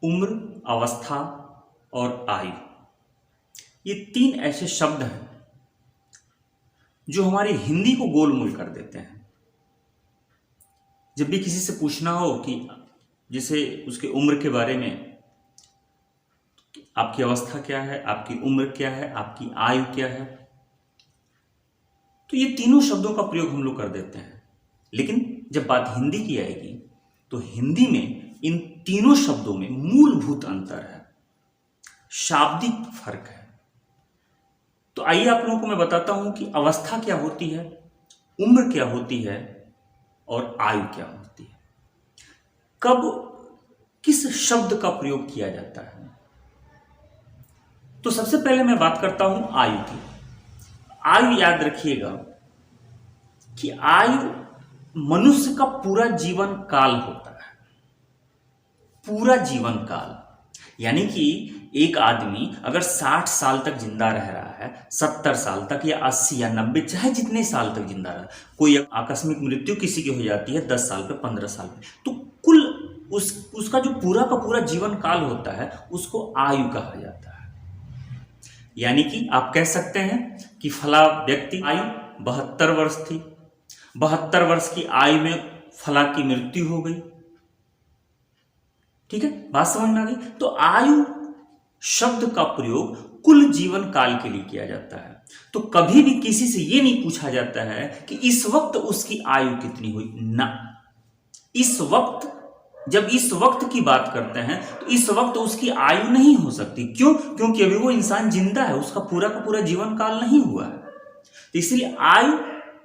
उम्र, अवस्था और आयु, ये तीन ऐसे शब्द हैं जो हमारी हिंदी को गोलमोल कर देते हैं। जब भी किसी से पूछना हो कि जैसे उसके उम्र के बारे में, आपकी अवस्था क्या है, आपकी उम्र क्या है, आपकी आयु क्या है, तो ये तीनों शब्दों का प्रयोग हम लोग कर देते हैं। लेकिन जब बात हिंदी की आएगी तो हिंदी में इन तीनों शब्दों में मूलभूत अंतर है, शाब्दिक फर्क है। तो आइए आप लोगों को मैं बताता हूं कि अवस्था क्या होती है, उम्र क्या होती है और आयु क्या होती है, कब किस शब्द का प्रयोग किया जाता है। तो सबसे पहले मैं बात करता हूं आयु की। आयु याद रखिएगा कि आयु मनुष्य का पूरा जीवन काल होता है, पूरा जीवन काल। यानी कि एक आदमी अगर 60 साल तक जिंदा रह रहा है, 70 साल तक या 80 या 90, चाहे जितने साल तक जिंदा रहा, कोई आकस्मिक मृत्यु किसी की हो जाती है 10 साल पे, 15 साल पे, तो कुल उसका जो पूरा का पूरा जीवन काल होता है उसको आयु कहा जाता है। यानी कि आप कह सकते हैं कि फला व्यक्ति आयु 72 वर्ष थी, 72 वर्ष की आयु में फला की मृत्यु हो गई। ठीक है, बात समझ में आ गई। तो आयु शब्द का प्रयोग कुल जीवन काल के लिए किया जाता है। तो कभी भी किसी से यह नहीं पूछा जाता है कि इस वक्त उसकी आयु कितनी हुई, ना। इस वक्त, जब इस वक्त की बात करते हैं तो इस वक्त उसकी आयु नहीं हो सकती। क्यों? क्योंकि अभी वो इंसान जिंदा है, उसका पूरा का पूरा जीवन काल नहीं हुआ है। तो इसलिए आयु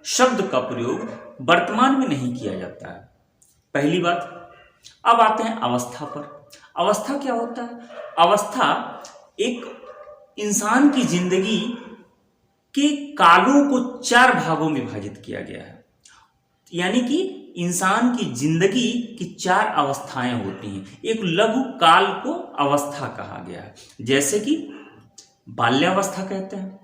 शब्द का प्रयोग वर्तमान में नहीं किया जाता है, पहली बात। अब आते हैं अवस्था पर। अवस्था क्या होता है? अवस्था एक इंसान की जिंदगी के कालों को 4 भागों में विभाजित किया गया है। यानी कि इंसान की जिंदगी की 4 अवस्थाएं होती हैं। एक लघु काल को अवस्था कहा गया है। जैसे कि बाल्यावस्था कहते हैं,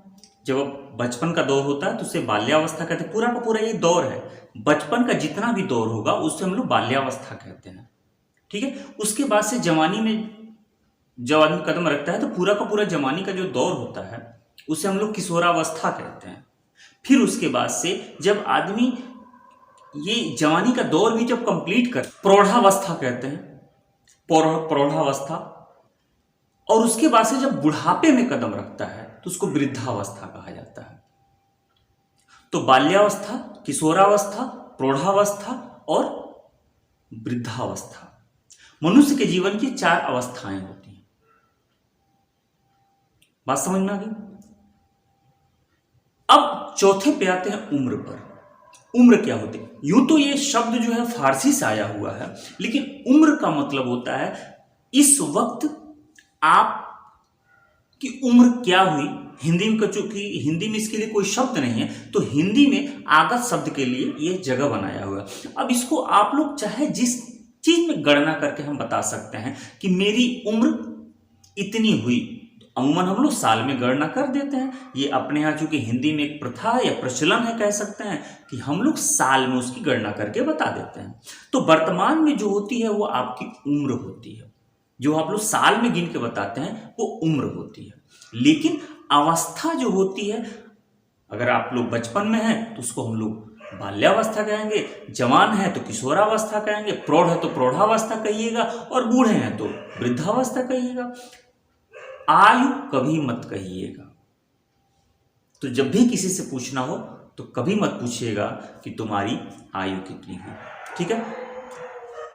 जब बचपन का दौर होता है तो उसे बाल्यावस्था कहते हैं। पूरा का पूरा ये दौर है, बचपन का जितना भी दौर होगा उससे हम लोग बाल्यावस्था कहते हैं। ठीक है, उसके बाद से जवानी में जब आदमी कदम रखता है तो पूरा का पूरा जवानी का जो दौर होता है उसे हम लोग किशोरावस्था कहते हैं। फिर उसके बाद से जब आदमी ये जवानी का दौर भी जब कंप्लीट कर, प्रौढ़ावस्था कहते हैं, प्रौढ़ावस्था। और उसके बाद से जब बुढ़ापे में कदम रखता है तो उसको वृद्धावस्था कहा जाता है। तो बाल्यावस्था, किशोरावस्था, प्रौढ़ावस्था और वृद्धावस्था मनुष्य के जीवन की 4 अवस्थाएं होती हैं। बात समझ में आ गई? अब चौथे पे आते हैं उम्र पर। उम्र क्या होती है? यूं तो ये शब्द जो है फारसी से आया हुआ है, लेकिन उम्र का मतलब होता है इस वक्त आप की उम्र क्या हुई। हिंदी में, चूंकि हिंदी में इसके लिए कोई शब्द नहीं है, तो हिंदी में आगत शब्द के लिए यह जगह बनाया हुआ है। अब इसको आप लोग चाहे जिस चीज में गणना करके हम बता सकते हैं कि मेरी उम्र इतनी हुई। अमूमन हम लोग साल में गणना कर देते हैं। ये अपने यहाँ चूंकि हिंदी में एक प्रथा है या प्रचलन है, कह सकते हैं कि हम लोग साल में उसकी गणना करके बता देते हैं। तो वर्तमान में जो होती है वो आपकी उम्र होती है। जो आप लोग साल में गिन के बताते हैं वो उम्र होती है। लेकिन अवस्था जो होती है, अगर आप लोग बचपन में हैं तो उसको हम लोग बाल्यावस्था कहेंगे, जवान है तो किशोरावस्था कहेंगे, प्रौढ़ है तो प्रौढ़ावस्था कहिएगा, और बूढ़े हैं तो वृद्धावस्था कहिएगा। आयु कभी मत कहिएगा। तो जब भी किसी से पूछना हो तो कभी मत पूछिएगा कि तुम्हारी आयु कितनी है। ठीक है।